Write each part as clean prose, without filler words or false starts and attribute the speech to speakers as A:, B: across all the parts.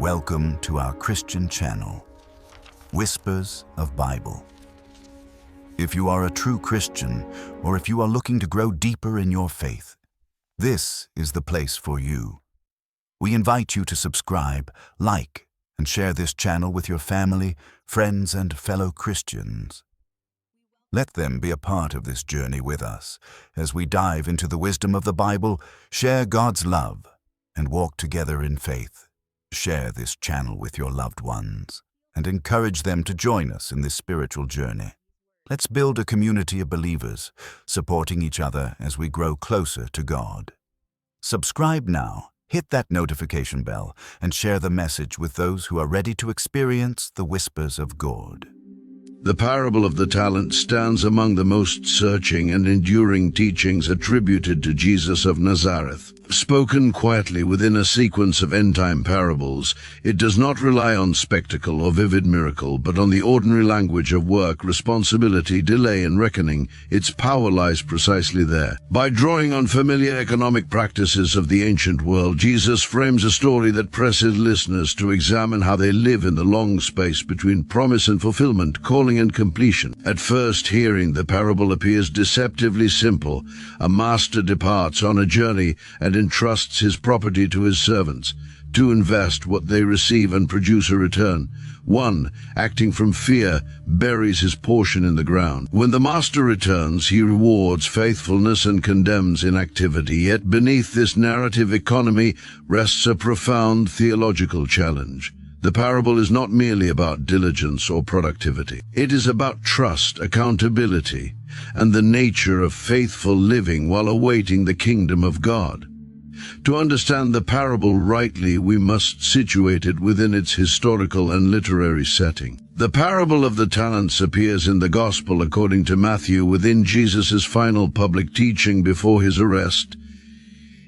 A: Welcome to our Christian channel, Whispers of Bible. If you are a true Christian, or if you are looking to grow deeper in your faith, this is the place for you. We invite you to subscribe, like, and share this channel with your family, friends, and fellow Christians. Let them be a part of this journey with us as we dive into the wisdom of the Bible, share God's love, and walk together in faith. Share this channel with your loved ones and encourage them to join us in this spiritual journey. Let's build a community of believers, supporting each other as we grow closer to God. Subscribe now, hit that notification bell, and share the message with those who are ready to experience the whispers of God.
B: The parable of the talents stands among the most searching and enduring teachings attributed to Jesus of Nazareth. Spoken quietly within a sequence of end-time parables, it does not rely on spectacle or vivid miracle, but on the ordinary language of work, responsibility, delay, and reckoning. Its power lies precisely there. By drawing on familiar economic practices of the ancient world, Jesus frames a story that presses listeners to examine how they live in the long space between promise and fulfillment, calling and completion. At first hearing, the parable appears deceptively simple. A master departs on a journey and entrusts his property to his servants to invest what they receive and produce a return. One, acting from fear, buries his portion in the ground. When the master returns, he rewards faithfulness and condemns inactivity. Yet beneath this narrative economy rests a profound theological challenge. The parable is not merely about diligence or productivity. It is about trust, accountability, and the nature of faithful living while awaiting the kingdom of God. To understand the parable rightly, we must situate it within its historical and literary setting. The parable of the talents appears in the Gospel according to Matthew within Jesus' final public teaching before his arrest.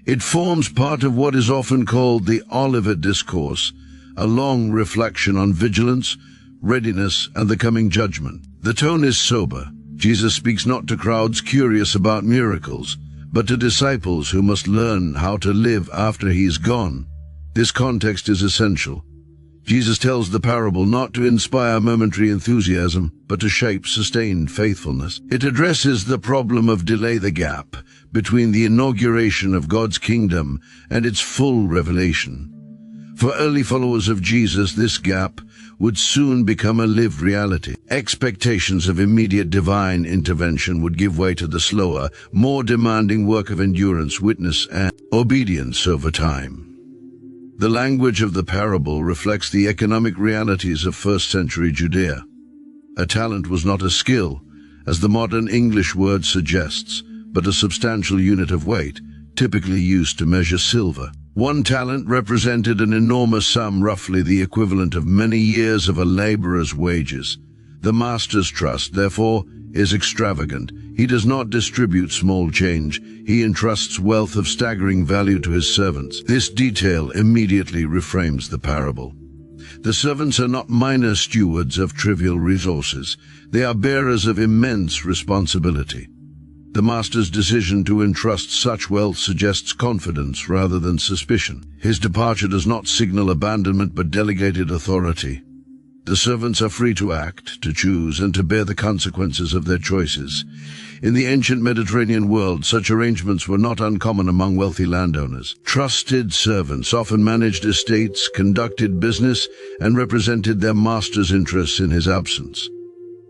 B: It forms part of what is often called the Olivet Discourse, a long reflection on vigilance, readiness, and the coming judgment. The tone is sober. Jesus speaks not to crowds curious about miracles, but to disciples who must learn how to live after he is gone. This context is essential. Jesus tells the parable not to inspire momentary enthusiasm, but to shape sustained faithfulness. It addresses the problem of delay, the gap between the inauguration of God's kingdom and its full revelation. For early followers of Jesus, this gap would soon become a lived reality. Expectations of immediate divine intervention would give way to the slower, more demanding work of endurance, witness, and obedience over time. The language of the parable reflects the economic realities of first-century Judea. A talent was not a skill, as the modern English word suggests, but a substantial unit of weight, typically used to measure silver. One talent represented an enormous sum, roughly the equivalent of many years of a laborer's wages. The master's trust, therefore, is extravagant. He does not distribute small change. He entrusts wealth of staggering value to his servants. This detail immediately reframes the parable. The servants are not minor stewards of trivial resources. They are bearers of immense responsibility. The master's decision to entrust such wealth suggests confidence rather than suspicion. His departure does not signal abandonment but delegated authority. The servants are free to act, to choose, and to bear the consequences of their choices. In the ancient Mediterranean world, such arrangements were not uncommon among wealthy landowners. Trusted servants often managed estates, conducted business, and represented their master's interests in his absence.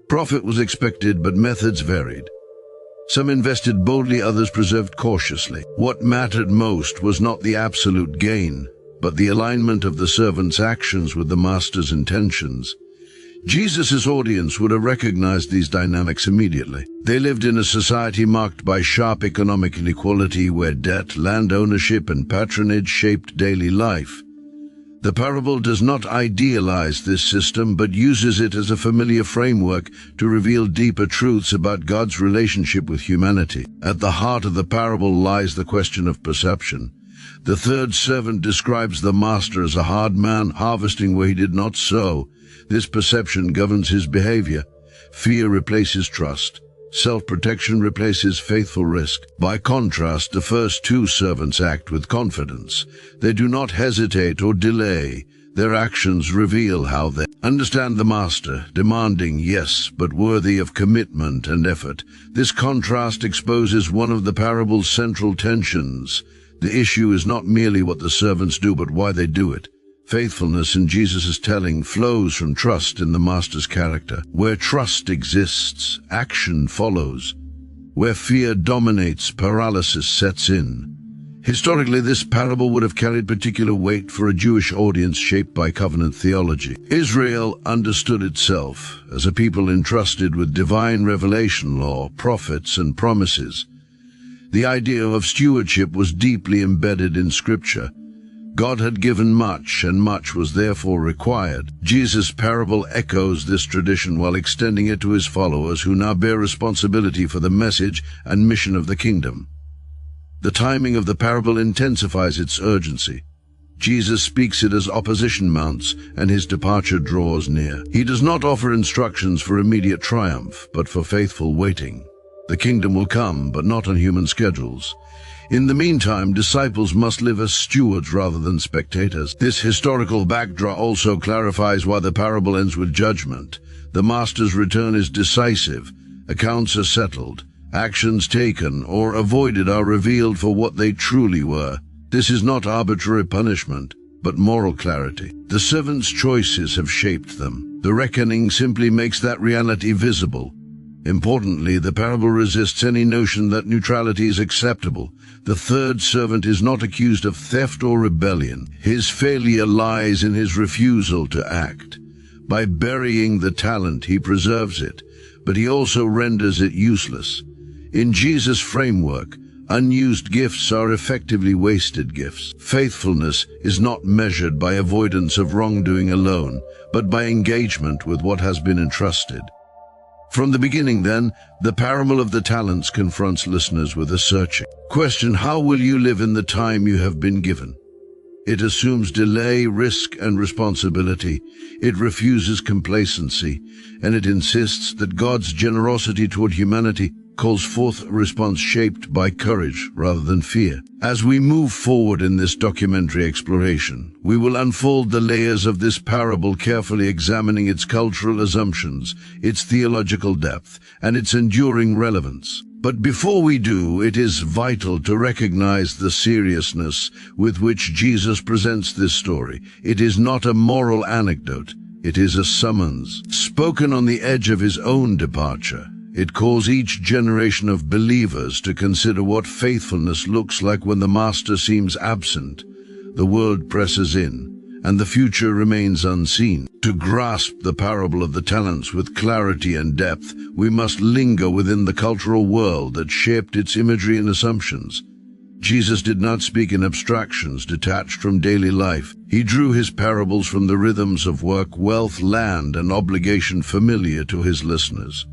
B: Profit was expected, but methods varied. Some invested boldly, others preserved cautiously. What mattered most was not the absolute gain, but the alignment of the servant's actions with the master's intentions. Jesus' audience would have recognized these dynamics immediately. They lived in a society marked by sharp economic inequality, where debt, land ownership, and patronage shaped daily life. The parable does not idealize this system, but uses it as a familiar framework to reveal deeper truths about God's relationship with humanity. At the heart of the parable lies the question of perception. The third servant describes the master as a hard man, harvesting where he did not sow. This perception governs his behavior. Fear replaces trust. Self-protection replaces faithful risk. By contrast, the first two servants act with confidence. They do not hesitate or delay. Their actions reveal how they understand the master, demanding, yes, but worthy of commitment and effort. This contrast exposes one of the parable's central tensions. The issue is not merely what the servants do, but why they do it. Faithfulness in Jesus' telling flows from trust in the master's character. Where trust exists, action follows. Where fear dominates, paralysis sets in. Historically, this parable would have carried particular weight for a Jewish audience shaped by covenant theology. Israel understood itself as a people entrusted with divine revelation law, prophets, and promises. The idea of stewardship was deeply embedded in Scripture. God had given much, and much was therefore required. Jesus' parable echoes this tradition while extending it to his followers, who now bear responsibility for the message and mission of the kingdom. The timing of the parable intensifies its urgency. Jesus speaks it as opposition mounts and his departure draws near. He does not offer instructions for immediate triumph, but for faithful waiting. The kingdom will come, but not on human schedules. In the meantime, disciples must live as stewards rather than spectators. This historical backdrop also clarifies why the parable ends with judgment. The master's return is decisive. Accounts are settled. Actions taken or avoided are revealed for what they truly were. This is not arbitrary punishment, but moral clarity. The servants' choices have shaped them. The reckoning simply makes that reality visible. Importantly, the parable resists any notion that neutrality is acceptable. The third servant is not accused of theft or rebellion. His failure lies in his refusal to act. By burying the talent, he preserves it, but he also renders it useless. In Jesus' framework, unused gifts are effectively wasted gifts. Faithfulness is not measured by avoidance of wrongdoing alone, but by engagement with what has been entrusted. From the beginning, then, the parable of the talents confronts listeners with a searching question: how will you live in the time you have been given? It assumes delay, risk, and responsibility. It refuses complacency, and it insists that God's generosity toward humanity calls forth a response shaped by courage rather than fear. As we move forward in this documentary exploration, we will unfold the layers of this parable, carefully examining its cultural assumptions, its theological depth, and its enduring relevance. But before we do, it is vital to recognize the seriousness with which Jesus presents this story. It is not a moral anecdote. It is a summons, spoken on the edge of his own departure. It calls each generation of believers to consider what faithfulness looks like when the master seems absent, the world presses in, and the future remains unseen. To grasp the parable of the talents with clarity and depth, we must linger within the cultural world that shaped its imagery and assumptions. Jesus did not speak in abstractions detached from daily life. He drew his parables from the rhythms of work, wealth, land, and obligation familiar to his listeners.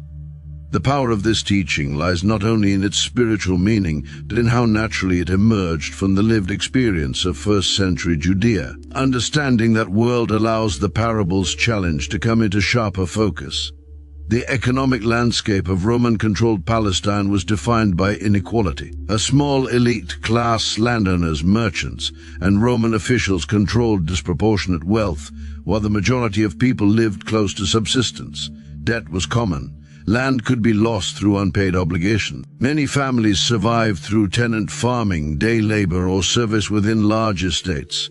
B: The power of this teaching lies not only in its spiritual meaning, but in how naturally it emerged from the lived experience of first-century Judea. Understanding that world allows the parable's challenge to come into sharper focus. The economic landscape of Roman-controlled Palestine was defined by inequality. A small elite class, landowners, merchants, and Roman officials controlled disproportionate wealth, while the majority of people lived close to subsistence. Debt was common. Land could be lost through unpaid obligation. Many families survived through tenant farming, day labor, or service within large estates.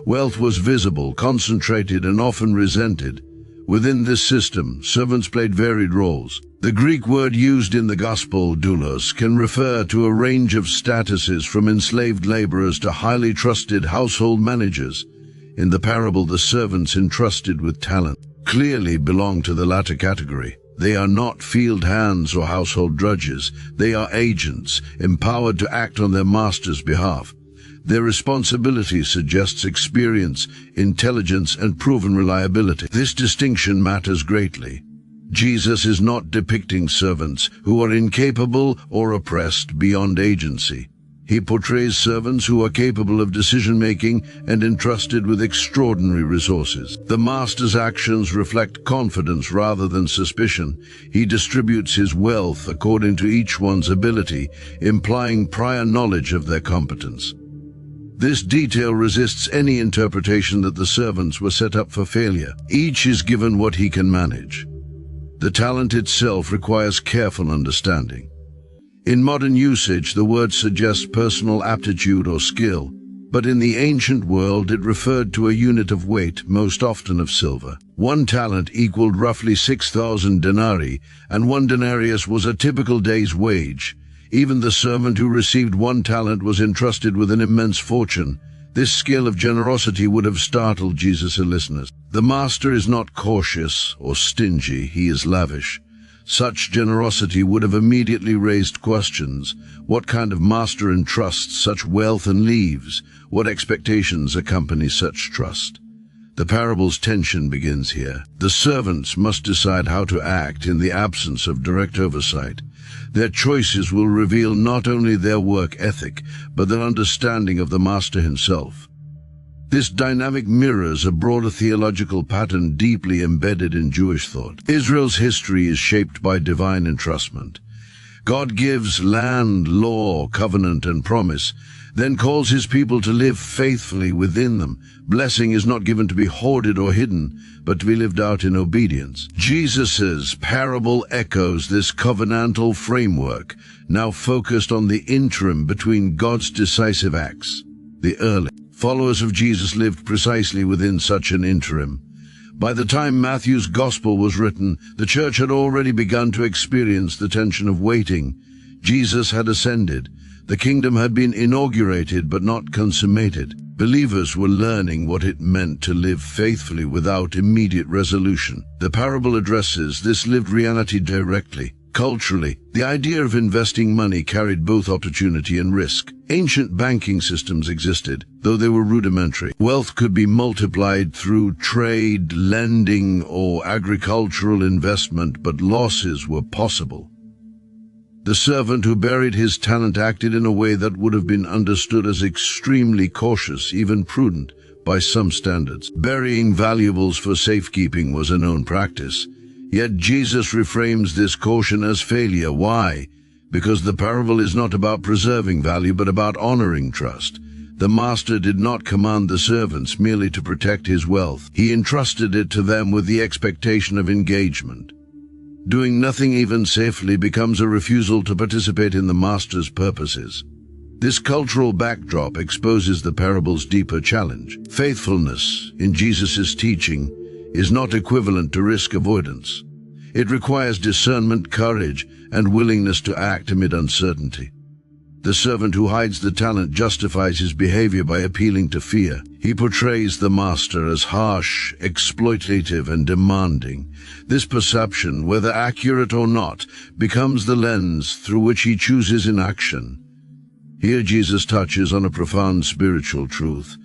B: Wealth was visible, concentrated, and often resented. Within this system, servants played varied roles. The Greek word used in the Gospel, doulos, can refer to a range of statuses from enslaved laborers to highly trusted household managers. In the parable, the servants entrusted with talent clearly belong to the latter category. They are not field hands or household drudges. They are agents, empowered to act on their master's behalf. Their responsibility suggests experience, intelligence, and proven reliability. This distinction matters greatly. Jesus is not depicting servants who are incapable or oppressed beyond agency. He portrays servants who are capable of decision-making and entrusted with extraordinary resources. The master's actions reflect confidence rather than suspicion. He distributes his wealth according to each one's ability, implying prior knowledge of their competence. This detail resists any interpretation that the servants were set up for failure. Each is given what he can manage. The talent itself requires careful understanding. In modern usage, the word suggests personal aptitude or skill, but in the ancient world it referred to a unit of weight, most often of silver. One talent equaled roughly 6,000 denarii, and 1 denarius was a typical day's wage. Even the servant who received 1 talent was entrusted with an immense fortune. This scale of generosity would have startled Jesus' listeners. The master is not cautious or stingy, he is lavish. Such generosity would have immediately raised questions. What kind of master entrusts such wealth and leaves? What expectations accompany such trust? The parable's tension begins here. The servants must decide how to act in the absence of direct oversight. Their choices will reveal not only their work ethic, but their understanding of the master himself. This dynamic mirrors a broader theological pattern deeply embedded in Jewish thought. Israel's history is shaped by divine entrustment. God gives land, law, covenant, and promise, then calls his people to live faithfully within them. Blessing is not given to be hoarded or hidden, but to be lived out in obedience. Jesus' parable echoes this covenantal framework, now focused on the interim between God's decisive acts. The early followers of Jesus lived precisely within such an interim. By the time Matthew's Gospel was written, the church had already begun to experience the tension of waiting. Jesus had ascended. The kingdom had been inaugurated but not consummated. Believers were learning what it meant to live faithfully without immediate resolution. The parable addresses this lived reality directly. Culturally, the idea of investing money carried both opportunity and risk. Ancient banking systems existed, though they were rudimentary. Wealth could be multiplied through trade, lending, or agricultural investment, but losses were possible. The servant who buried his talent acted in a way that would have been understood as extremely cautious, even prudent, by some standards. Burying valuables for safekeeping was a known practice. Yet Jesus reframes this caution as failure. Why? Because the parable is not about preserving value, but about honoring trust. The master did not command the servants merely to protect his wealth. He entrusted it to them with the expectation of engagement. Doing nothing even safely becomes a refusal to participate in the master's purposes. This cultural backdrop exposes the parable's deeper challenge. Faithfulness, in Jesus' teaching, is not equivalent to risk avoidance. It requires discernment, courage, and willingness to act amid uncertainty. The servant who hides the talent justifies his behavior by appealing to fear. He portrays the master as harsh, exploitative, and demanding. This perception, whether accurate or not, becomes the lens through which he chooses inaction. Here Jesus touches on a profound spiritual truth.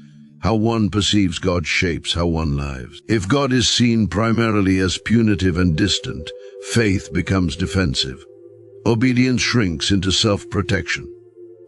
B: How one perceives God shapes how one lives. If God is seen primarily as punitive and distant, faith becomes defensive. Obedience shrinks into self-protection.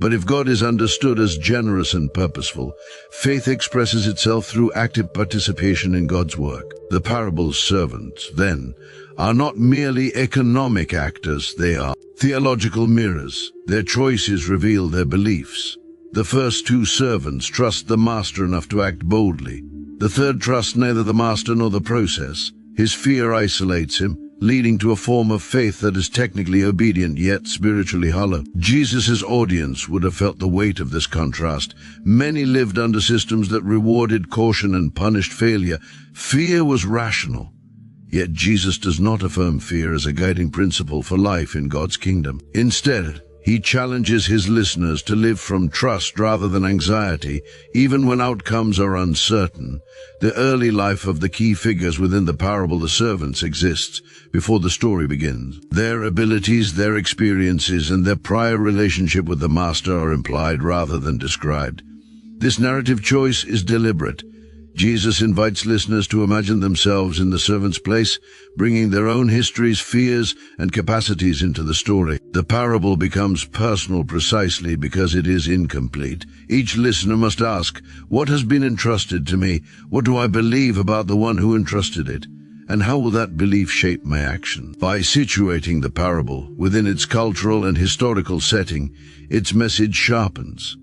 B: But if God is understood as generous and purposeful, faith expresses itself through active participation in God's work. The parable's servants, then, are not merely economic actors, they are theological mirrors. Their choices reveal their beliefs. The first 2 servants trust the master enough to act boldly. The third trusts neither the master nor the process. His fear isolates him, leading to a form of faith that is technically obedient yet spiritually hollow. Jesus' audience would have felt the weight of this contrast. Many lived under systems that rewarded caution and punished failure. Fear was rational. Yet Jesus does not affirm fear as a guiding principle for life in God's kingdom. Instead, he challenges his listeners to live from trust rather than anxiety, even when outcomes are uncertain. The early life of the key figures within the parable, the servants, exists before the story begins. Their abilities, their experiences, and their prior relationship with the master are implied rather than described. This narrative choice is deliberate. Jesus invites listeners to imagine themselves in the servant's place, bringing their own histories, fears, and capacities into the story. The parable becomes personal precisely because it is incomplete. Each listener must ask, what has been entrusted to me? What do I believe about the one who entrusted it? And how will that belief shape my action? By situating the parable within its cultural and historical setting, its message sharpens.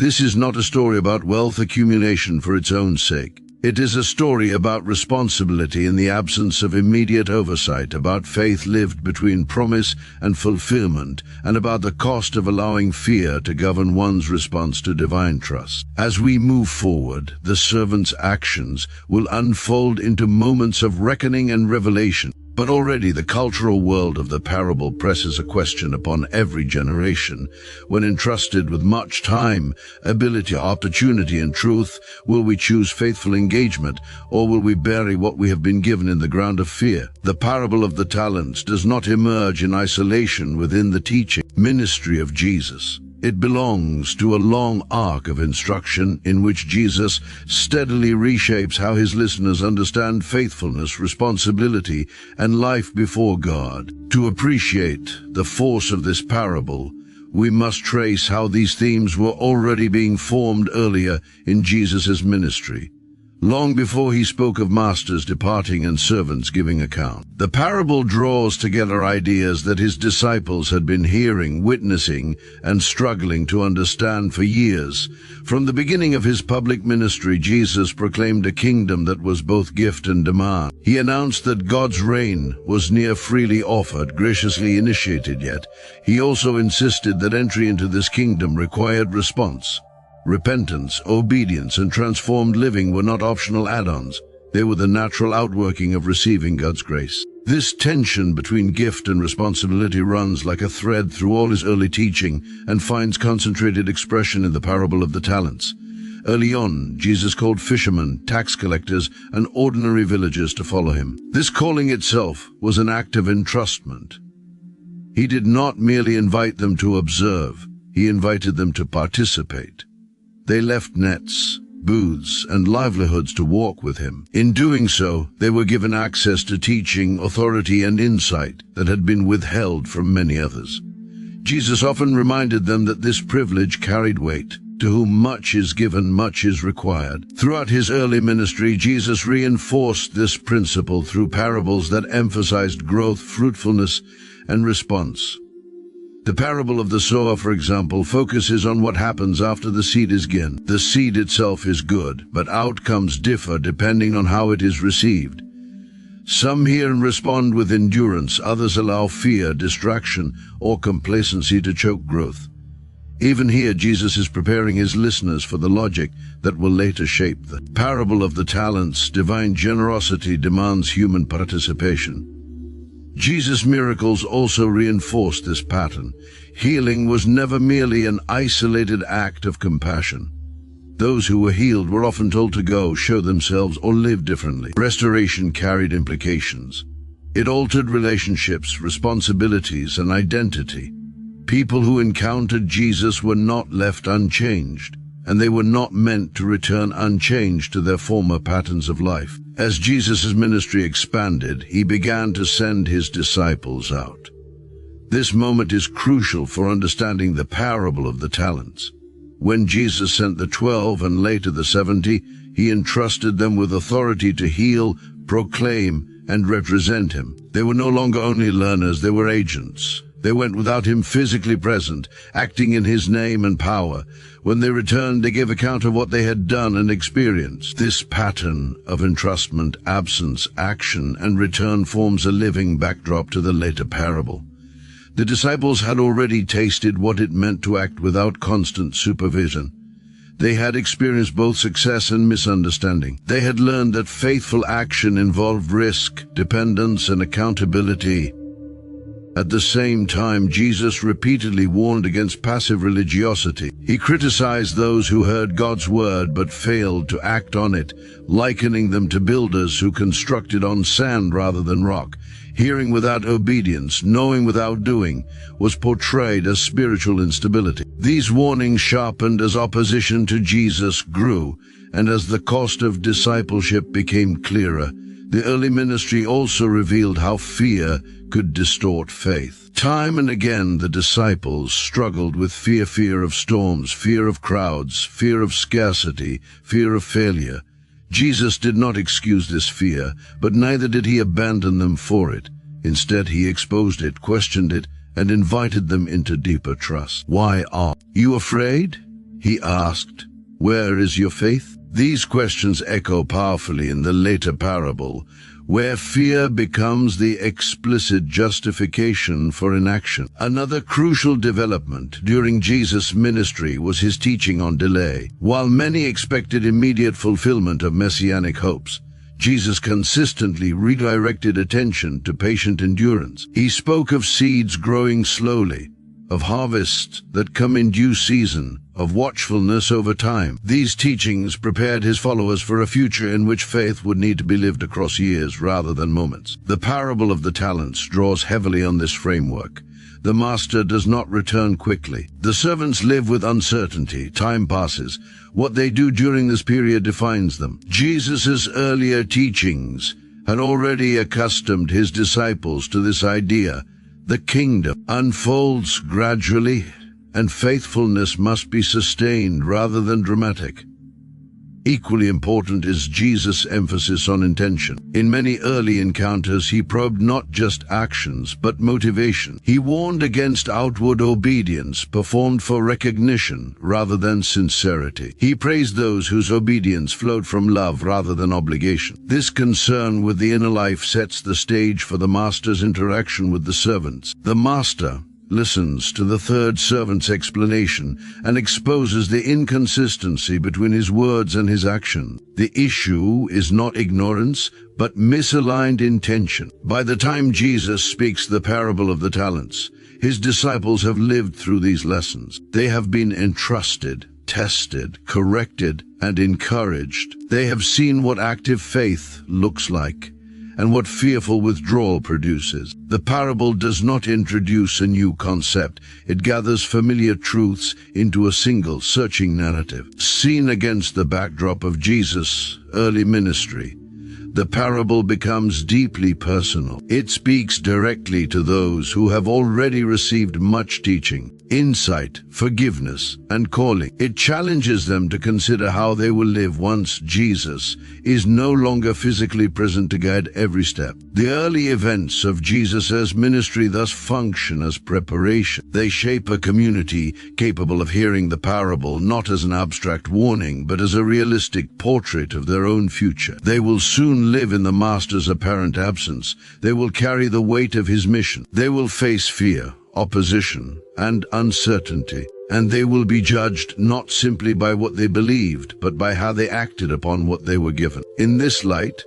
B: This is not a story about wealth accumulation for its own sake. It is a story about responsibility in the absence of immediate oversight, about faith lived between promise and fulfillment, and about the cost of allowing fear to govern one's response to divine trust. As we move forward, the servant's actions will unfold into moments of reckoning and revelation. But already the cultural world of the parable presses a question upon every generation. When entrusted with much time, ability, opportunity, and truth, will we choose faithful engagement, or will we bury what we have been given in the ground of fear? The parable of the talents does not emerge in isolation within the teaching ministry of Jesus. It belongs to a long arc of instruction in which Jesus steadily reshapes how his listeners understand faithfulness, responsibility, and life before God. To appreciate the force of this parable, we must trace how these themes were already being formed earlier in Jesus' ministry, long before he spoke of masters departing and servants giving account. The parable draws together ideas that his disciples had been hearing, witnessing, and struggling to understand for years. From the beginning of his public ministry, Jesus proclaimed a kingdom that was both gift and demand. He announced that God's reign was near, freely offered, graciously initiated, yet he also insisted that entry into this kingdom required response. Repentance, obedience, and transformed living were not optional add-ons. They were the natural outworking of receiving God's grace. This tension between gift and responsibility runs like a thread through all his early teaching and finds concentrated expression in the parable of the talents. Early on, Jesus called fishermen, tax collectors, and ordinary villagers to follow him. This calling itself was an act of entrustment. He did not merely invite them to observe, he invited them to participate. They left nets, booths, and livelihoods to walk with him. In doing so, they were given access to teaching, authority, and insight that had been withheld from many others. Jesus often reminded them that this privilege carried weight. To whom much is given, much is required. Throughout his early ministry, Jesus reinforced this principle through parables that emphasized growth, fruitfulness, and response. The parable of the sower, for example, focuses on what happens after the seed is given. The seed itself is good, but outcomes differ depending on how it is received. Some hear and respond with endurance, others allow fear, distraction, or complacency to choke growth. Even here, Jesus is preparing his listeners for the logic that will later shape the parable of the talents. Divine generosity demands human participation. Jesus' miracles also reinforced this pattern. Healing was never merely an isolated act of compassion. Those who were healed were often told to go, show themselves, or live differently. Restoration carried implications. It altered relationships, responsibilities, and identity. People who encountered Jesus were not left unchanged, and they were not meant to return unchanged to their former patterns of life. As Jesus' ministry expanded, he began to send his disciples out. This moment is crucial for understanding the parable of the talents. When Jesus sent the 12 and later the 70, he entrusted them with authority to heal, proclaim, and represent him. They were no longer only learners, they were agents. They went without him physically present, acting in his name and power. When they returned, they gave account of what they had done and experienced. This pattern of entrustment, absence, action, and return forms a living backdrop to the later parable. The disciples had already tasted what it meant to act without constant supervision. They had experienced both success and misunderstanding. They had learned that faithful action involved risk, dependence, and accountability. At the same time, Jesus repeatedly warned against passive religiosity. He criticized those who heard God's word but failed to act on it, likening them to builders who constructed on sand rather than rock. Hearing without obedience, knowing without doing, was portrayed as spiritual instability. These warnings sharpened as opposition to Jesus grew, and as the cost of discipleship became clearer. The early ministry also revealed how fear could distort faith. Time and again, the disciples struggled with fear of storms, fear of crowds, fear of scarcity, fear of failure. Jesus did not excuse this fear, but neither did he abandon them for it. Instead, he exposed it, questioned it, and invited them into deeper trust. Why are you afraid? He asked, "Where is your faith?" These questions echo powerfully in the later parable, where fear becomes the explicit justification for inaction. Another crucial development during Jesus' ministry was his teaching on delay. While many expected immediate fulfillment of messianic hopes, Jesus consistently redirected attention to patient endurance. He spoke of seeds growing slowly, of harvests that come in due season, of watchfulness over time. These teachings prepared his followers for a future in which faith would need to be lived across years rather than moments. The parable of the talents draws heavily on this framework. The master does not return quickly. The servants live with uncertainty. Time passes. What they do during this period defines them. Jesus' earlier teachings had already accustomed his disciples to this idea. The kingdom unfolds gradually, and faithfulness must be sustained rather than dramatic. Equally important is Jesus' emphasis on intention. In many early encounters, he probed not just actions, but motivation. He warned against outward obedience performed for recognition rather than sincerity. He praised those whose obedience flowed from love rather than obligation. This concern with the inner life sets the stage for the master's interaction with the servants. The master listens to the third servant's explanation and exposes the inconsistency between his words and his action. The issue is not ignorance, but misaligned intention. By the time Jesus speaks the parable of the talents, his disciples have lived through these lessons. They have been entrusted, tested, corrected, and encouraged. They have seen what active faith looks like and what fearful withdrawal produces. The parable does not introduce a new concept. It gathers familiar truths into a single, searching narrative. Seen against the backdrop of Jesus' early ministry, the parable becomes deeply personal. It speaks directly to those who have already received much teaching, insight, forgiveness, and calling. It challenges them to consider how they will live once Jesus is no longer physically present to guide every step. The early events of Jesus' ministry thus function as preparation. They shape a community capable of hearing the parable not as an abstract warning, but as a realistic portrait of their own future. They will soon live in the Master's apparent absence. They will carry the weight of his mission. They will face fear, opposition, and uncertainty, and they will be judged not simply by what they believed, but by how they acted upon what they were given. In this light,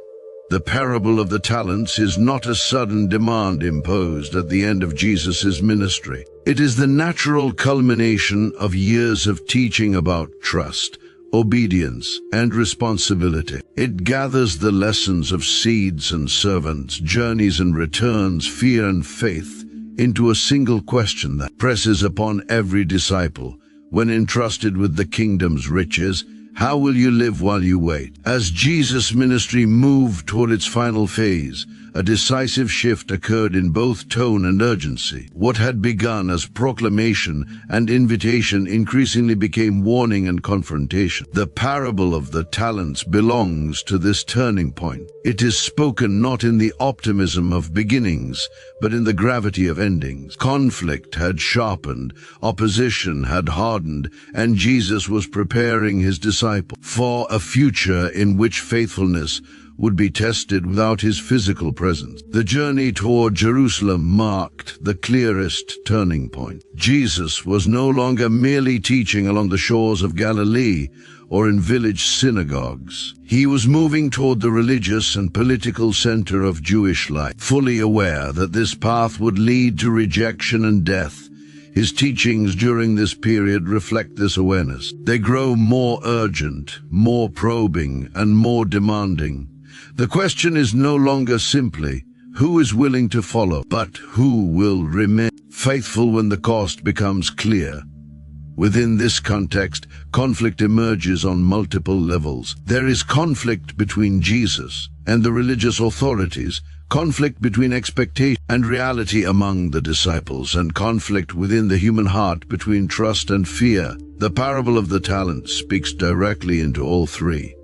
B: the parable of the talents is not a sudden demand imposed at the end of Jesus' ministry. It is the natural culmination of years of teaching about trust, obedience, and responsibility. It gathers the lessons of seeds and servants, journeys and returns, fear and faith, into a single question that presses upon every disciple. When entrusted with the kingdom's riches, how will you live while you wait? As Jesus' ministry moved toward its final phase, a decisive shift occurred in both tone and urgency. What had begun as proclamation and invitation increasingly became warning and confrontation. The parable of the talents belongs to this turning point. It is spoken not in the optimism of beginnings, but in the gravity of endings. Conflict had sharpened, opposition had hardened, and Jesus was preparing his disciples for a future in which faithfulness would be tested without his physical presence. The journey toward Jerusalem marked the clearest turning point. Jesus was no longer merely teaching along the shores of Galilee or in village synagogues. He was moving toward the religious and political center of Jewish life, fully aware that this path would lead to rejection and death. His teachings during this period reflect this awareness. They grow more urgent, more probing, and more demanding. The question is no longer simply, who is willing to follow, but who will remain faithful when the cost becomes clear. Within this context, conflict emerges on multiple levels. There is conflict between Jesus and the religious authorities, conflict between expectation and reality among the disciples, and conflict within the human heart between trust and fear. The parable of the talents speaks directly into all three.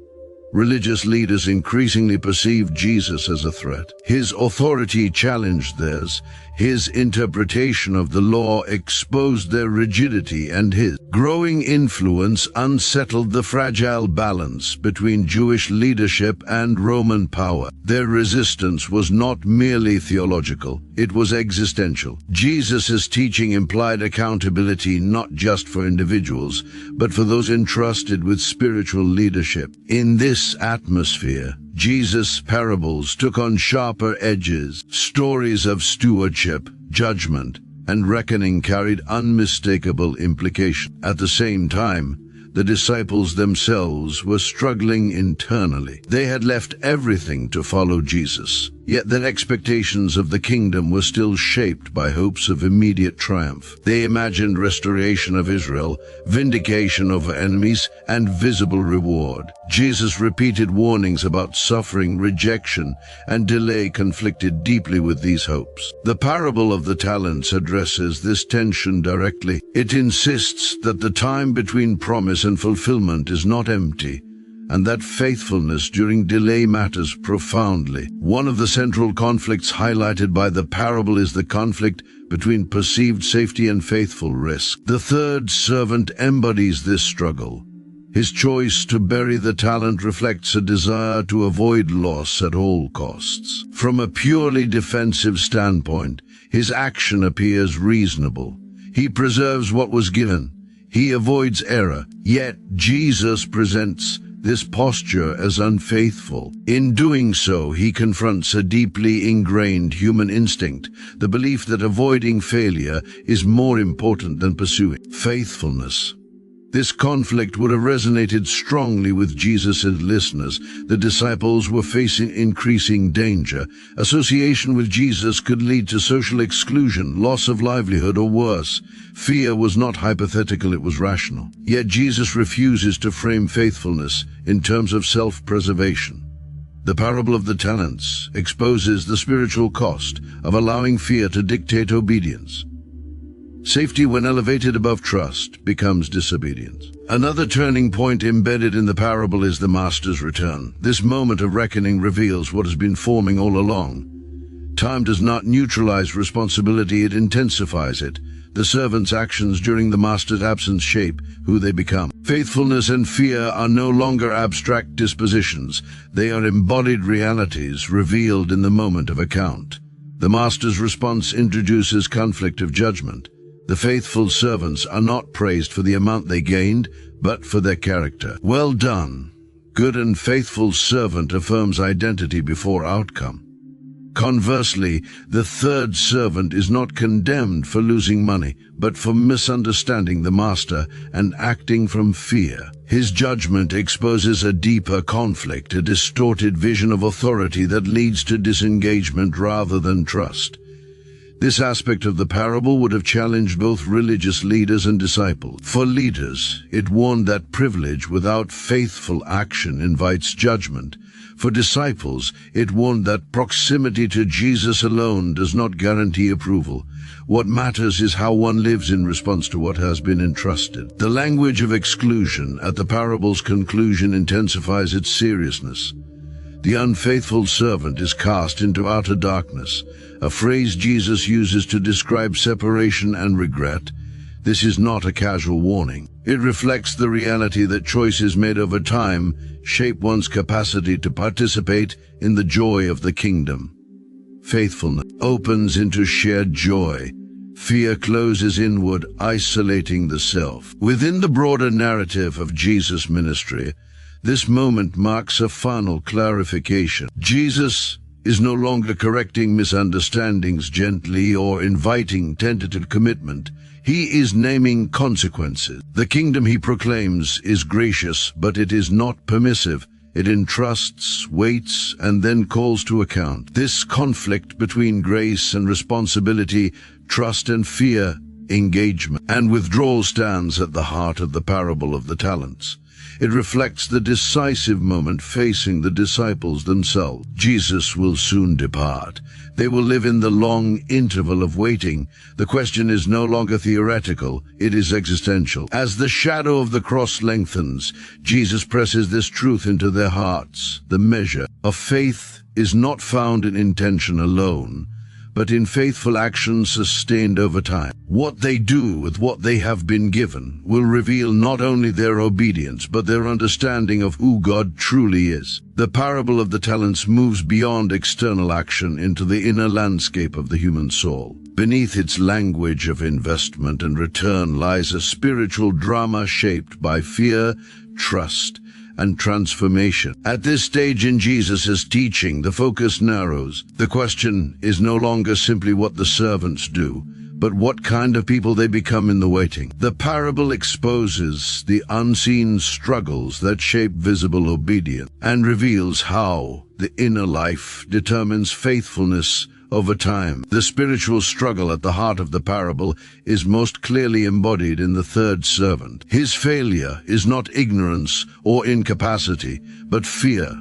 B: Religious leaders increasingly perceived Jesus as a threat. His authority challenged theirs. His interpretation of the law exposed their rigidity, and his growing influence unsettled the fragile balance between Jewish leadership and Roman power. Their resistance was not merely theological, it was existential. Jesus' teaching implied accountability not just for individuals, but for those entrusted with spiritual leadership. In this atmosphere, Jesus' parables took on sharper edges. Stories of stewardship, judgment, and reckoning carried unmistakable implications. At the same time, the disciples themselves were struggling internally. They had left everything to follow Jesus, yet their expectations of the kingdom were still shaped by hopes of immediate triumph. They imagined restoration of Israel, vindication over enemies, and visible reward. Jesus' repeated warnings about suffering, rejection, and delay conflicted deeply with these hopes. The parable of the talents addresses this tension directly. It insists that the time between promise and fulfillment is not empty, and that faithfulness during delay matters profoundly. One of the central conflicts highlighted by the parable is the conflict between perceived safety and faithful risk. The third servant embodies this struggle. His choice to bury the talent reflects a desire to avoid loss at all costs. From a purely defensive standpoint, his action appears reasonable. He preserves what was given. He avoids error. Yet Jesus presents this posture as unfaithful. In doing so, he confronts a deeply ingrained human instinct, the belief that avoiding failure is more important than pursuing faithfulness. This conflict would have resonated strongly with Jesus' listeners. The disciples were facing increasing danger. Association with Jesus could lead to social exclusion, loss of livelihood, or worse. Fear was not hypothetical, it was rational. Yet Jesus refuses to frame faithfulness in terms of self-preservation. The parable of the talents exposes the spiritual cost of allowing fear to dictate obedience. Safety, when elevated above trust, becomes disobedience. Another turning point embedded in the parable is the master's return. This moment of reckoning reveals what has been forming all along. Time does not neutralize responsibility, it intensifies it. The servant's actions during the master's absence shape who they become. Faithfulness and fear are no longer abstract dispositions. They are embodied realities revealed in the moment of account. The master's response introduces conflict of judgment. The faithful servants are not praised for the amount they gained, but for their character. Well done, good and faithful servant affirms identity before outcome. Conversely, the third servant is not condemned for losing money, but for misunderstanding the master and acting from fear. His judgment exposes a deeper conflict, a distorted vision of authority that leads to disengagement rather than trust. This aspect of the parable would have challenged both religious leaders and disciples. For leaders, it warned that privilege without faithful action invites judgment. For disciples, it warned that proximity to Jesus alone does not guarantee approval. What matters is how one lives in response to what has been entrusted. The language of exclusion at the parable's conclusion intensifies its seriousness. The unfaithful servant is cast into outer darkness, a phrase Jesus uses to describe separation and regret. This is not a casual warning. It reflects the reality that choices made over time shape one's capacity to participate in the joy of the kingdom. Faithfulness opens into shared joy. Fear closes inward, isolating the self. Within the broader narrative of Jesus' ministry, this moment marks a final clarification. Jesus is no longer correcting misunderstandings gently or inviting tentative commitment. He is naming consequences. The kingdom he proclaims is gracious, but it is not permissive. It entrusts, waits, and then calls to account. This conflict between grace and responsibility, trust and fear, engagement and withdrawal stands at the heart of the parable of the talents. It reflects the decisive moment facing the disciples themselves. Jesus will soon depart. They will live in the long interval of waiting. The question is no longer theoretical, it is existential. As the shadow of the cross lengthens, Jesus presses this truth into their hearts. The measure of faith is not found in intention alone, but in faithful action sustained over time. What they do with what they have been given will reveal not only their obedience, but their understanding of who God truly is. The parable of the talents moves beyond external action into the inner landscape of the human soul. Beneath its language of investment and return lies a spiritual drama shaped by fear, trust, and transformation. At this stage in Jesus' teaching, the focus narrows. The question is no longer simply what the servants do, but what kind of people they become in the waiting. The parable exposes the unseen struggles that shape visible obedience and reveals how the inner life determines faithfulness over time. The spiritual struggle at the heart of the parable is most clearly embodied in the third servant. His failure is not ignorance or incapacity, but fear.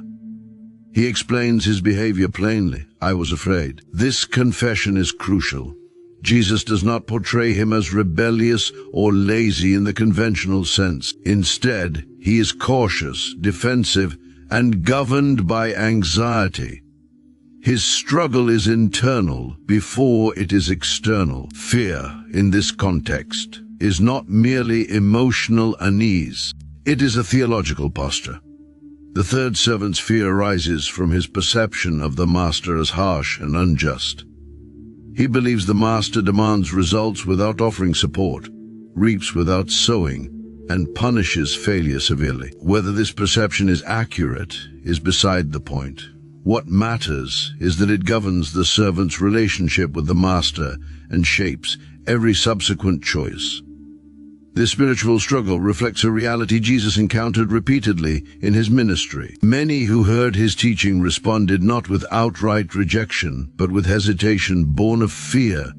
B: He explains his behavior plainly. I was afraid. This confession is crucial. Jesus does not portray him as rebellious or lazy in the conventional sense. Instead, he is cautious, defensive, and governed by anxiety. His struggle is internal before it is external. Fear, in this context, is not merely emotional unease. It is a theological posture. The third servant's fear arises from his perception of the master as harsh and unjust. He believes the master demands results without offering support, reaps without sowing, and punishes failure severely. Whether this perception is accurate is beside the point. What matters is that it governs the servant's relationship with the master and shapes every subsequent choice. This spiritual struggle reflects a reality Jesus encountered repeatedly in his ministry. Many who heard his teaching responded not with outright rejection, but with hesitation born of fear.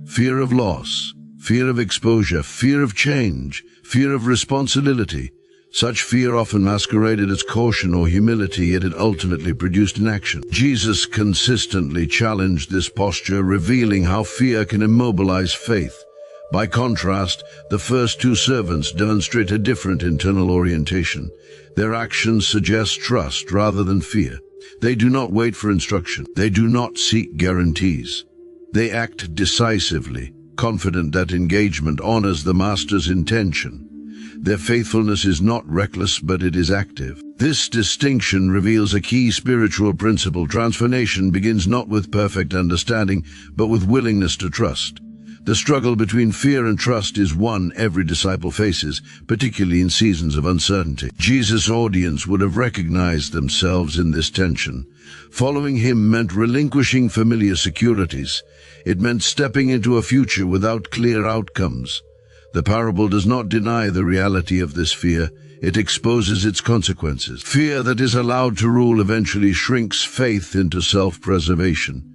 B: Fear of loss, fear of exposure, fear of change, fear of responsibility. Such fear often masqueraded as caution or humility, yet it ultimately produced inaction. Jesus consistently challenged this posture, revealing how fear can immobilize faith. By contrast, the first two servants demonstrate a different internal orientation. Their actions suggest trust rather than fear. They do not wait for instruction. They do not seek guarantees. They act decisively, confident that engagement honors the master's intention. Their faithfulness is not reckless, but it is active. This distinction reveals a key spiritual principle. Transformation begins not with perfect understanding, but with willingness to trust. The struggle between fear and trust is one every disciple faces, particularly in seasons of uncertainty. Jesus' audience would have recognized themselves in this tension. Following him meant relinquishing familiar securities. It meant stepping into a future without clear outcomes. The parable does not deny the reality of this fear. It exposes its consequences. Fear that is allowed to rule eventually shrinks faith into self-preservation.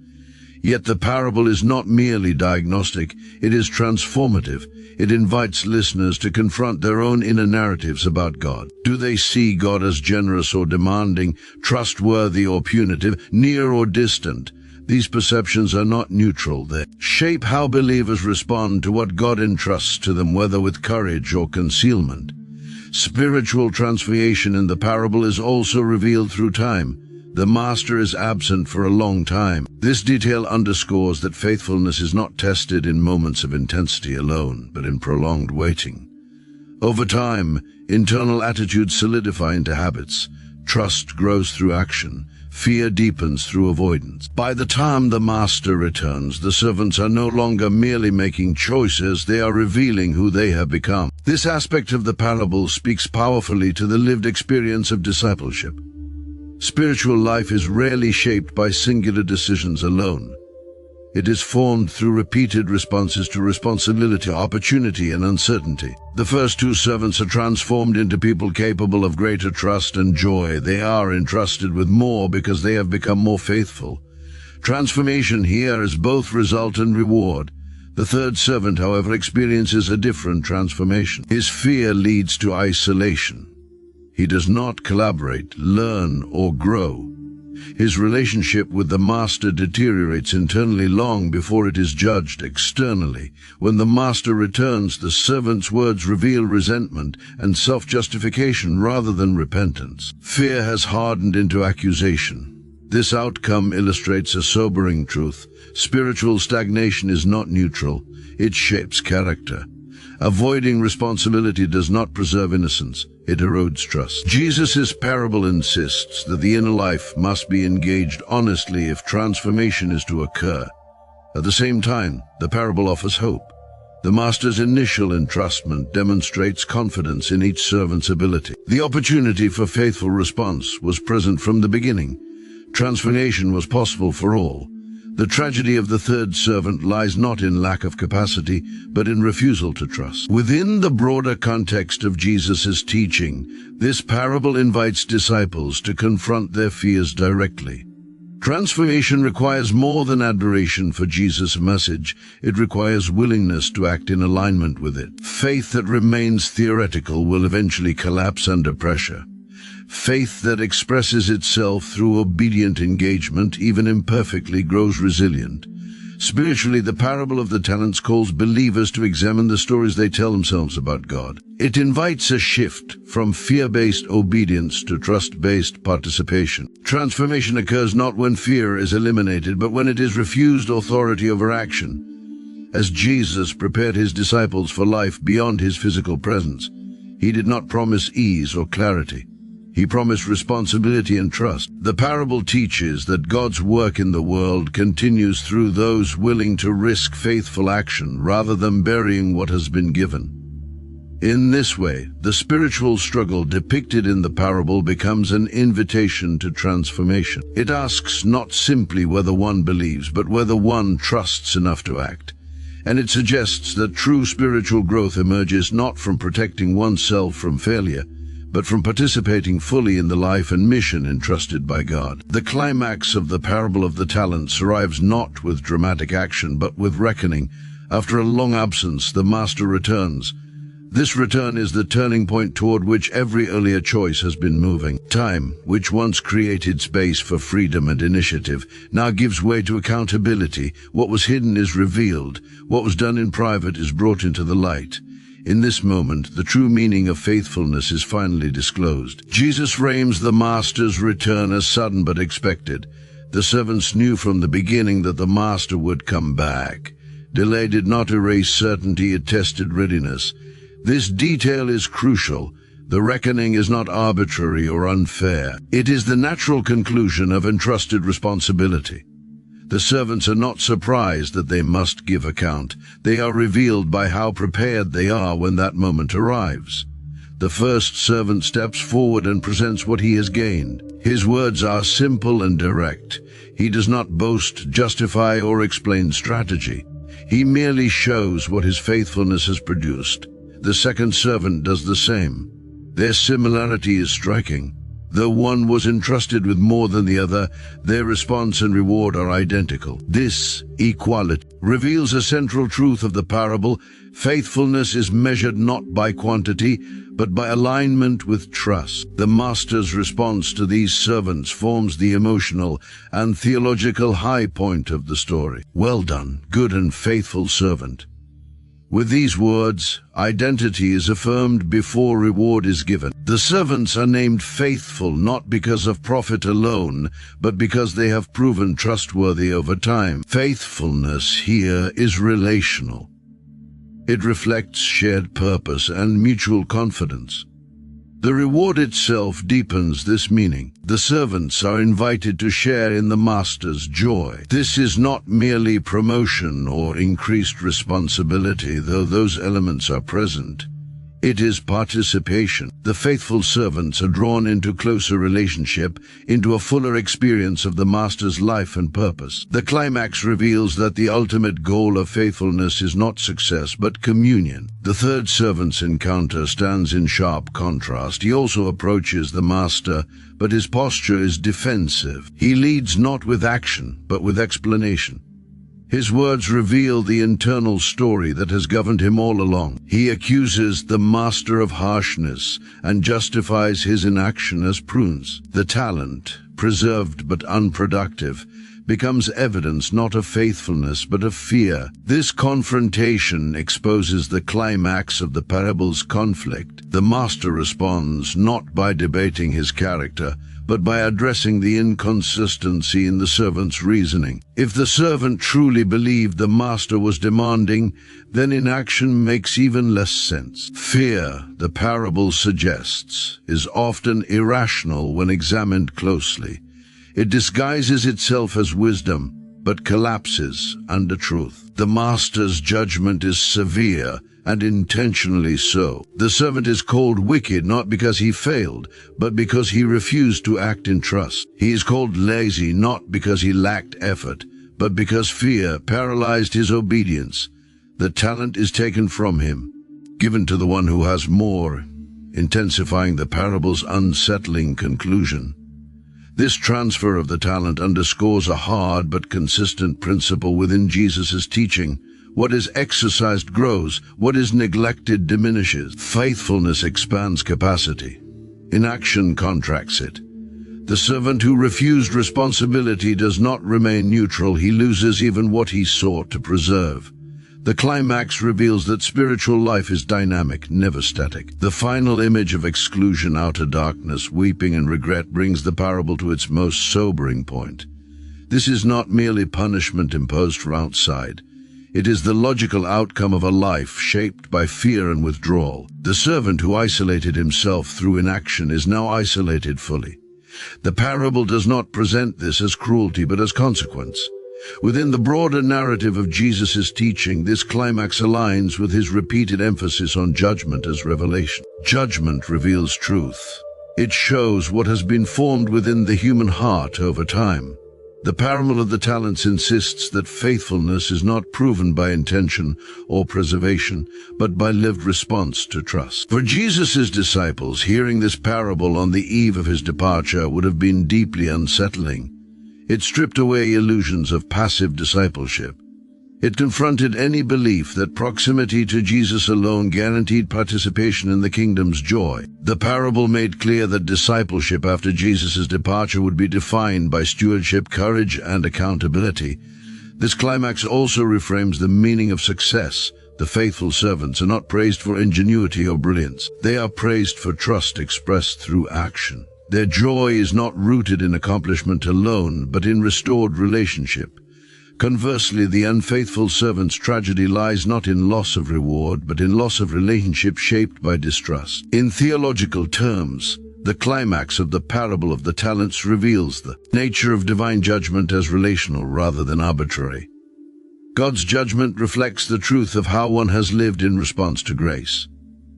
B: Yet the parable is not merely diagnostic, it is transformative. It invites listeners to confront their own inner narratives about God. Do they see God as generous or demanding, trustworthy or punitive, near or distant? These perceptions are not neutral. They shape how believers respond to what God entrusts to them, whether with courage or concealment. Spiritual transformation in the parable is also revealed through time. The master is absent for a long time. This detail underscores that faithfulness is not tested in moments of intensity alone, but in prolonged waiting. Over time, internal attitudes solidify into habits. Trust grows through action. Fear deepens through avoidance. By the time the master returns, the servants are no longer merely making choices, they are revealing who they have become. This aspect of the parable speaks powerfully to the lived experience of discipleship. Spiritual life is rarely shaped by singular decisions alone. It is formed through repeated responses to responsibility, opportunity, and uncertainty. The first two servants are transformed into people capable of greater trust and joy. They are entrusted with more because they have become more faithful. Transformation here is both result and reward. The third servant, however, experiences a different transformation. His fear leads to isolation. He does not collaborate, learn, or grow. His relationship with the master deteriorates internally long before it is judged externally. When the master returns, the servant's words reveal resentment and self-justification rather than repentance. Fear has hardened into accusation. This outcome illustrates a sobering truth. Spiritual stagnation is not neutral. It shapes character. Avoiding responsibility does not preserve innocence. It erodes trust. Jesus' parable insists that the inner life must be engaged honestly if transformation is to occur. At the same time, the parable offers hope. The master's initial entrustment demonstrates confidence in each servant's ability. The opportunity for faithful response was present from the beginning. Transformation was possible for all. The tragedy of the third servant lies not in lack of capacity, but in refusal to trust. Within the broader context of Jesus' teaching, this parable invites disciples to confront their fears directly. Transformation requires more than adoration for Jesus' message. It requires willingness to act in alignment with it. Faith that remains theoretical will eventually collapse under pressure. Faith that expresses itself through obedient engagement, even imperfectly, grows resilient. Spiritually, the parable of the talents calls believers to examine the stories they tell themselves about God. It invites a shift from fear-based obedience to trust-based participation. Transformation occurs not when fear is eliminated, but when it is refused authority over action. As Jesus prepared his disciples for life beyond his physical presence, he did not promise ease or clarity. He promised responsibility and trust. The parable teaches that God's work in the world continues through those willing to risk faithful action rather than burying what has been given. In this way, the spiritual struggle depicted in the parable becomes an invitation to transformation. It asks not simply whether one believes, but whether one trusts enough to act. And it suggests that true spiritual growth emerges not from protecting oneself from failure, but from participating fully in the life and mission entrusted by God. The climax of the parable of the talents arrives not with dramatic action, but with reckoning. After a long absence, the master returns. This return is the turning point toward which every earlier choice has been moving. Time, which once created space for freedom and initiative, now gives way to accountability. What was hidden is revealed. What was done in private is brought into the light. In this moment, the true meaning of faithfulness is finally disclosed. Jesus frames the master's return as sudden but expected. The servants knew from the beginning that the master would come back. Delay did not erase certainty, it tested readiness. This detail is crucial. The reckoning is not arbitrary or unfair. It is the natural conclusion of entrusted responsibility. The servants are not surprised that they must give account. They are revealed by how prepared they are when that moment arrives. The first servant steps forward and presents what he has gained. His words are simple and direct. He does not boast, justify, or explain strategy. He merely shows what his faithfulness has produced. The second servant does the same. Their similarity is striking. Though one was entrusted with more than the other, their response and reward are identical. This equality reveals a central truth of the parable. Faithfulness is measured not by quantity, but by alignment with trust. The master's response to these servants forms the emotional and theological high point of the story. Well done, good and faithful servant. With these words, identity is affirmed before reward is given. The servants are named faithful not because of profit alone, but because they have proven trustworthy over time. Faithfulness here is relational. It reflects shared purpose and mutual confidence. The reward itself deepens this meaning. The servants are invited to share in the master's joy. This is not merely promotion or increased responsibility, though those elements are present. It is participation. The faithful servants are drawn into closer relationship, into a fuller experience of the master's life and purpose. The climax reveals that the ultimate goal of faithfulness is not success, but communion. The third servant's encounter stands in sharp contrast. He also approaches the master, but his posture is defensive. He leads not with action, but with explanation. His words reveal the internal story that has governed him all along. He accuses the master of harshness and justifies his inaction as prunes. The talent, preserved but unproductive, becomes evidence not of faithfulness but of fear. This confrontation exposes the climax of the parable's conflict. The master responds not by debating his character, but by addressing the inconsistency in the servant's reasoning. If the servant truly believed the master was demanding, then inaction makes even less sense. Fear, the parable suggests, is often irrational when examined closely. It disguises itself as wisdom, but collapses under truth. The master's judgment is severe, and intentionally so. The servant is called wicked not because he failed, but because he refused to act in trust. He is called lazy not because he lacked effort, but because fear paralyzed his obedience. The talent is taken from him, given to the one who has more, intensifying the parable's unsettling conclusion. This transfer of the talent underscores a hard but consistent principle within Jesus' teaching. What is exercised grows, what is neglected diminishes. Faithfulness expands capacity. Inaction contracts it. The servant who refused responsibility does not remain neutral, he loses even what he sought to preserve. The climax reveals that spiritual life is dynamic, never static. The final image of exclusion, outer darkness, weeping and regret brings the parable to its most sobering point. This is not merely punishment imposed from outside. It is the logical outcome of a life shaped by fear and withdrawal. The servant who isolated himself through inaction is now isolated fully. The parable does not present this as cruelty but as consequence. Within the broader narrative of Jesus' teaching, this climax aligns with his repeated emphasis on judgment as revelation. Judgment reveals truth. It shows what has been formed within the human heart over time. The parable of the talents insists that faithfulness is not proven by intention or preservation, but by lived response to trust. For Jesus' disciples, hearing this parable on the eve of his departure would have been deeply unsettling. It stripped away illusions of passive discipleship. It confronted any belief that proximity to Jesus alone guaranteed participation in the kingdom's joy. The parable made clear that discipleship after Jesus' departure would be defined by stewardship, courage, and accountability. This climax also reframes the meaning of success. The faithful servants are not praised for ingenuity or brilliance. They are praised for trust expressed through action. Their joy is not rooted in accomplishment alone, but in restored relationship. Conversely, the unfaithful servant's tragedy lies not in loss of reward, but in loss of relationship shaped by distrust. In theological terms, the climax of the parable of the talents reveals the nature of divine judgment as relational rather than arbitrary. God's judgment reflects the truth of how one has lived in response to grace.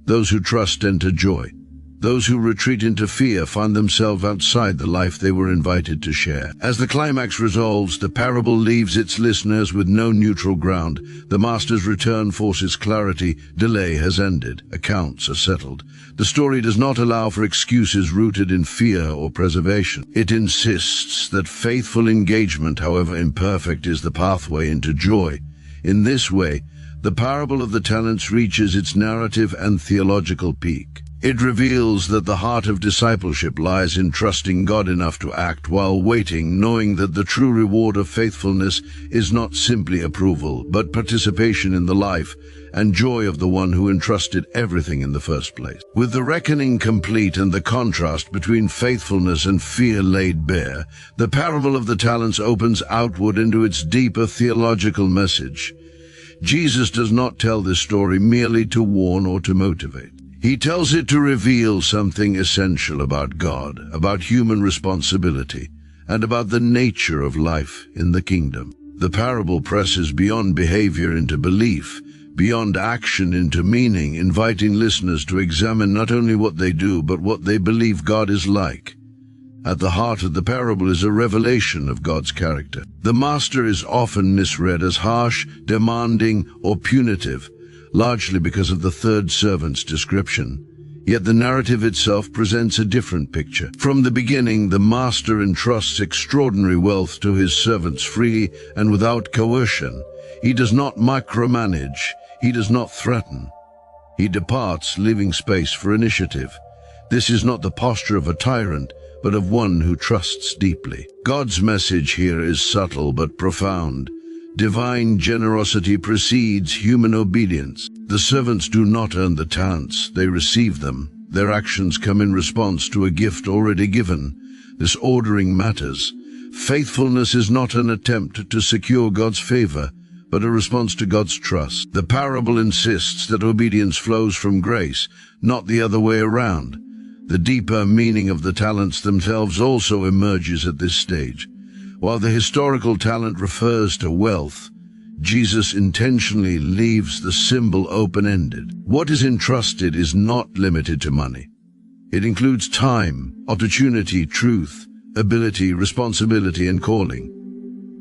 B: Those who trust enter joy. Those who retreat into fear find themselves outside the life they were invited to share. As the climax resolves, the parable leaves its listeners with no neutral ground. The master's return forces clarity. Delay has ended. Accounts are settled. The story does not allow for excuses rooted in fear or preservation. It insists that faithful engagement, however imperfect, is the pathway into joy. In this way, the parable of the talents reaches its narrative and theological peak. It reveals that the heart of discipleship lies in trusting God enough to act while waiting, knowing that the true reward of faithfulness is not simply approval, but participation in the life and joy of the one who entrusted everything in the first place. With the reckoning complete and the contrast between faithfulness and fear laid bare, the parable of the talents opens outward into its deeper theological message. Jesus does not tell this story merely to warn or to motivate. He tells it to reveal something essential about God, about human responsibility, and about the nature of life in the kingdom. The parable presses beyond behavior into belief, beyond action into meaning, inviting listeners to examine not only what they do, but what they believe God is like. At the heart of the parable is a revelation of God's character. The master is often misread as harsh, demanding, or punitive, largely because of the third servant's description. Yet the narrative itself presents a different picture. From the beginning, the master entrusts extraordinary wealth to his servants freely and without coercion. He does not micromanage. He does not threaten. He departs, leaving space for initiative. This is not the posture of a tyrant, but of one who trusts deeply. God's message here is subtle but profound. Divine generosity precedes human obedience. The servants do not earn the talents, they receive them. Their actions come in response to a gift already given. This ordering matters. Faithfulness is not an attempt to secure God's favor, but a response to God's trust. The parable insists that obedience flows from grace, not the other way around. The deeper meaning of the talents themselves also emerges at this stage. While the historical talent refers to wealth, Jesus intentionally leaves the symbol open-ended. What is entrusted is not limited to money. It includes time, opportunity, truth, ability, responsibility, and calling.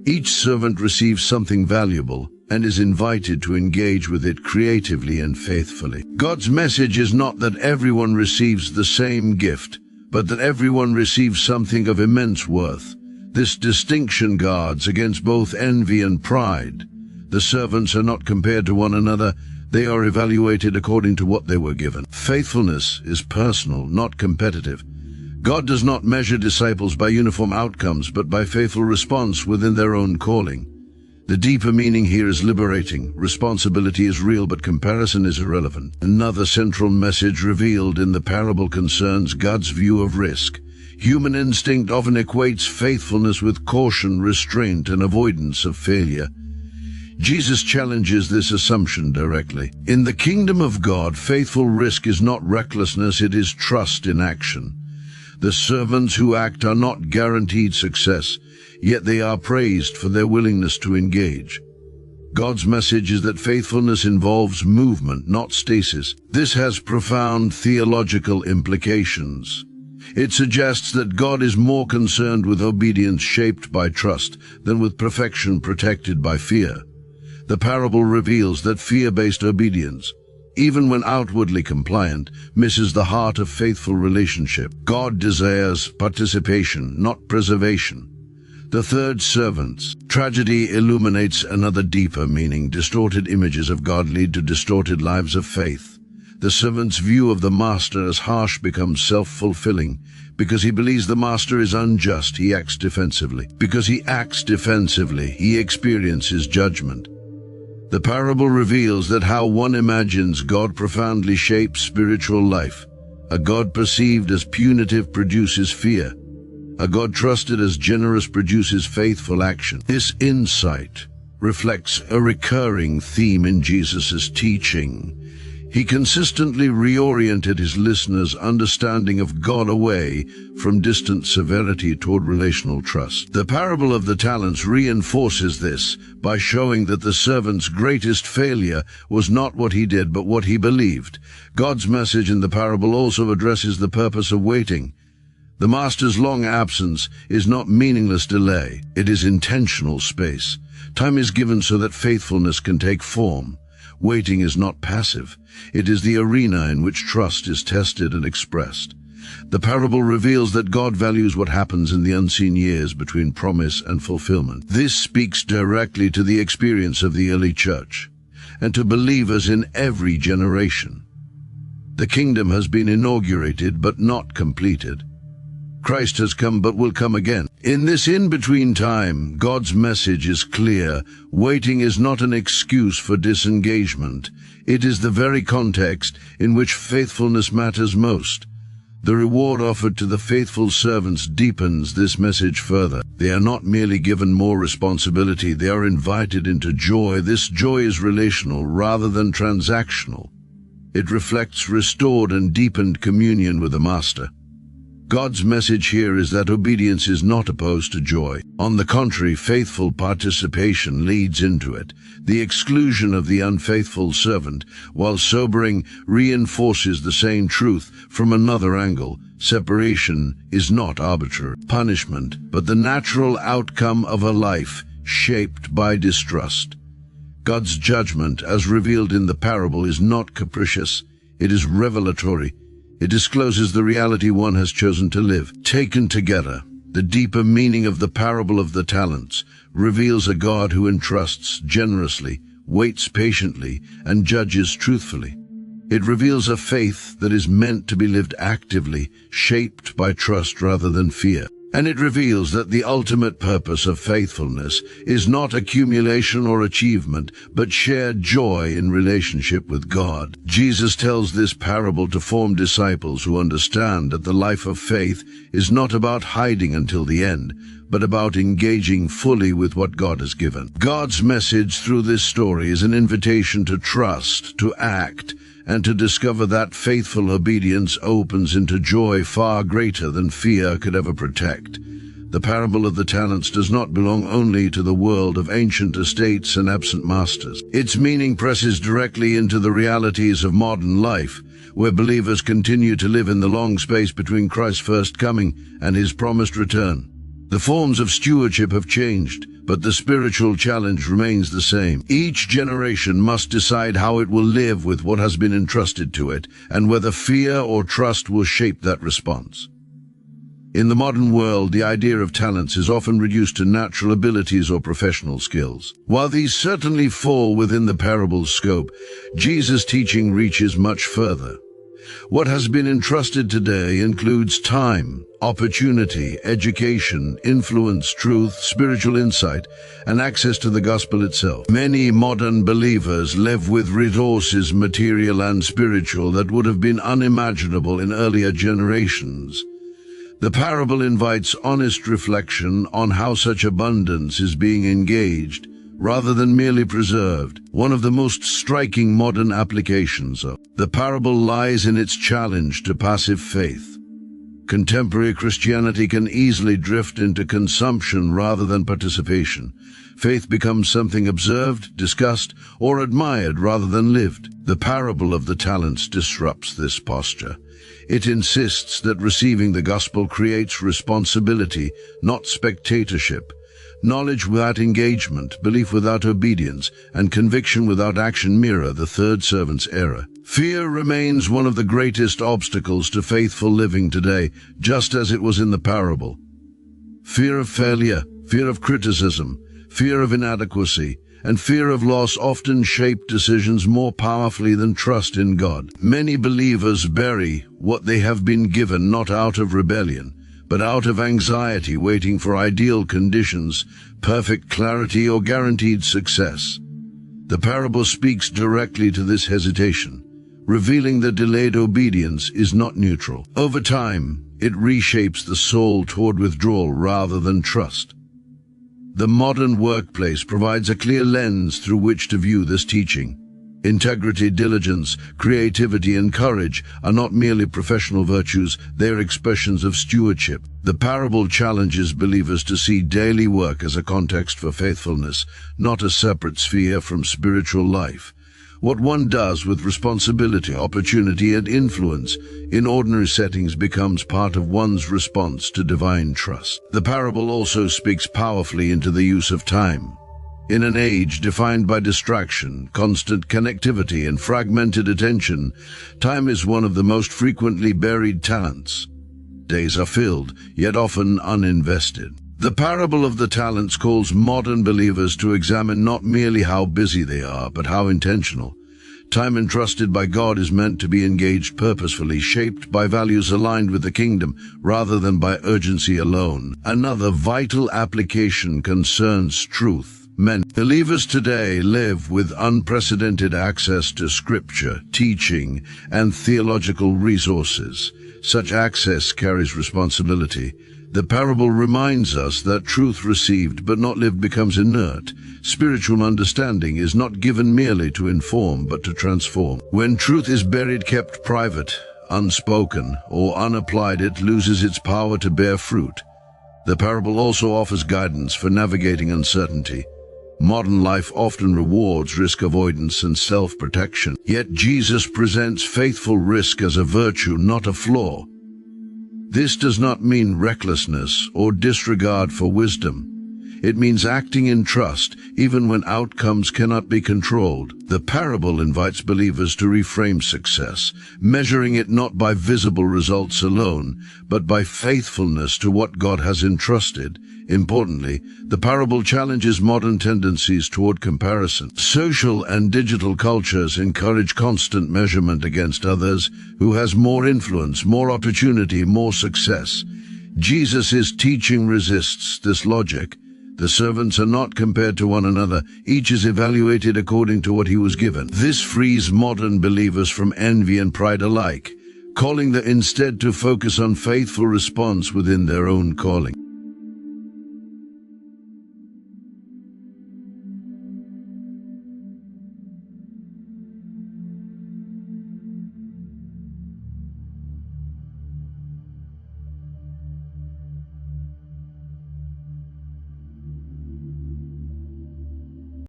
B: Each servant receives something valuable and is invited to engage with it creatively and faithfully. God's message is not that everyone receives the same gift, but that everyone receives something of immense worth. This distinction guards against both envy and pride. The servants are not compared to one another, they are evaluated according to what they were given. Faithfulness is personal, not competitive. God does not measure disciples by uniform outcomes, but by faithful response within their own calling. The deeper meaning here is liberating. Responsibility is real, but comparison is irrelevant. Another central message revealed in the parable concerns God's view of risk. Human instinct often equates faithfulness with caution, restraint, and avoidance of failure. Jesus challenges this assumption directly. In the kingdom of God, faithful risk is not recklessness, it is trust in action. The servants who act are not guaranteed success, yet they are praised for their willingness to engage. God's message is that faithfulness involves movement, not stasis. This has profound theological implications. It suggests that God is more concerned with obedience shaped by trust than with perfection protected by fear. The parable reveals that fear-based obedience, even when outwardly compliant, misses the heart of faithful relationship. God desires participation, not preservation. The third, servants. Tragedy illuminates another deeper meaning. Distorted images of God lead to distorted lives of faith. The servant's view of the master as harsh becomes self-fulfilling. Because he believes the master is unjust, he acts defensively. Because he acts defensively, he experiences judgment. The parable reveals that how one imagines God profoundly shapes spiritual life. A God perceived as punitive produces fear. A God trusted as generous produces faithful action. This insight reflects a recurring theme in Jesus' teaching. He consistently reoriented his listeners' understanding of God away from distant severity toward relational trust. The parable of the talents reinforces this by showing that the servant's greatest failure was not what he did, but what he believed. God's message in the parable also addresses the purpose of waiting. The master's long absence is not meaningless delay. It is intentional space. Time is given so that faithfulness can take form. Waiting is not passive. It is the arena in which trust is tested and expressed. The parable reveals that God values what happens in the unseen years between promise and fulfillment. This speaks directly to the experience of the early church and to believers in every generation. The kingdom has been inaugurated but not completed. Christ has come but will come again. In this in-between time, God's message is clear. Waiting is not an excuse for disengagement. It is the very context in which faithfulness matters most. The reward offered to the faithful servants deepens this message further. They are not merely given more responsibility, they are invited into joy. This joy is relational rather than transactional. It reflects restored and deepened communion with the Master. God's message here is that obedience is not opposed to joy. On the contrary, faithful participation leads into it. The exclusion of the unfaithful servant, while sobering, reinforces the same truth from another angle. Separation is not arbitrary punishment, but the natural outcome of a life shaped by distrust. God's judgment, as revealed in the parable, is not capricious. It is revelatory. It discloses the reality one has chosen to live. Taken together, the deeper meaning of the parable of the talents reveals a God who entrusts generously, waits patiently, and judges truthfully. It reveals a faith that is meant to be lived actively, shaped by trust rather than fear. And it reveals that the ultimate purpose of faithfulness is not accumulation or achievement, but shared joy in relationship with God. Jesus tells this parable to form disciples who understand that the life of faith is not about hiding until the end, but about engaging fully with what God has given. God's message through this story is an invitation to trust, to act, and to discover that faithful obedience opens into joy far greater than fear could ever protect. The parable of the talents does not belong only to the world of ancient estates and absent masters. Its meaning presses directly into the realities of modern life, where believers continue to live in the long space between Christ's first coming and his promised return. The forms of stewardship have changed, but the spiritual challenge remains the same. Each generation must decide how it will live with what has been entrusted to it, and whether fear or trust will shape that response. In the modern world, the idea of talents is often reduced to natural abilities or professional skills. While these certainly fall within the parable's scope, Jesus' teaching reaches much further. What has been entrusted today includes time, opportunity, education, influence, truth, spiritual insight, and access to the gospel itself. Many modern believers live with resources, material and spiritual, that would have been unimaginable in earlier generations. The parable invites honest reflection on how such abundance is being engaged, rather than merely preserved. One of the most striking modern applications of the parable lies in its challenge to passive faith. Contemporary Christianity can easily drift into consumption rather than participation. Faith becomes something observed, discussed, or admired rather than lived. The parable of the talents disrupts this posture. It insists that receiving the gospel creates responsibility, not spectatorship. Knowledge without engagement, belief without obedience, and conviction without action mirror the third servant's error. Fear remains one of the greatest obstacles to faithful living today, just as it was in the parable. Fear of failure, fear of criticism, fear of inadequacy, and fear of loss often shape decisions more powerfully than trust in God. Many believers bury what they have been given not out of rebellion, but out of anxiety, waiting for ideal conditions, perfect clarity, or guaranteed success. The parable speaks directly to this hesitation, revealing that delayed obedience is not neutral. Over time, it reshapes the soul toward withdrawal rather than trust. The modern workplace provides a clear lens through which to view this teaching. Integrity, diligence, creativity, and courage are not merely professional virtues, they are expressions of stewardship. The parable challenges believers to see daily work as a context for faithfulness, not a separate sphere from spiritual life. What one does with responsibility, opportunity, and influence in ordinary settings becomes part of one's response to divine trust. The parable also speaks powerfully into the use of time. In an age defined by distraction, constant connectivity, and fragmented attention, time is one of the most frequently buried talents. Days are filled, yet often uninvested. The parable of the talents calls modern believers to examine not merely how busy they are, but how intentional. Time entrusted by God is meant to be engaged purposefully, shaped by values aligned with the kingdom, rather than by urgency alone. Another vital application concerns truth. Many believers today live with unprecedented access to scripture, teaching, and theological resources. Such access carries responsibility. The parable reminds us that truth received but not lived becomes inert. Spiritual understanding is not given merely to inform but to transform. When truth is buried, kept private, unspoken, or unapplied, it loses its power to bear fruit. The parable also offers guidance for navigating uncertainty. Modern life often rewards risk avoidance and self-protection, yet Jesus presents faithful risk as a virtue, not a flaw. This does not mean recklessness or disregard for wisdom. It means acting in trust, even when outcomes cannot be controlled. The parable invites believers to reframe success, measuring it not by visible results alone, but by faithfulness to what God has entrusted. Importantly, the parable challenges modern tendencies toward comparison. Social and digital cultures encourage constant measurement against others, who has more influence, more opportunity, more success. Jesus' teaching resists this logic. The servants are not compared to one another. Each is evaluated according to what he was given. This frees modern believers from envy and pride alike, calling them instead to focus on faithful response within their own calling.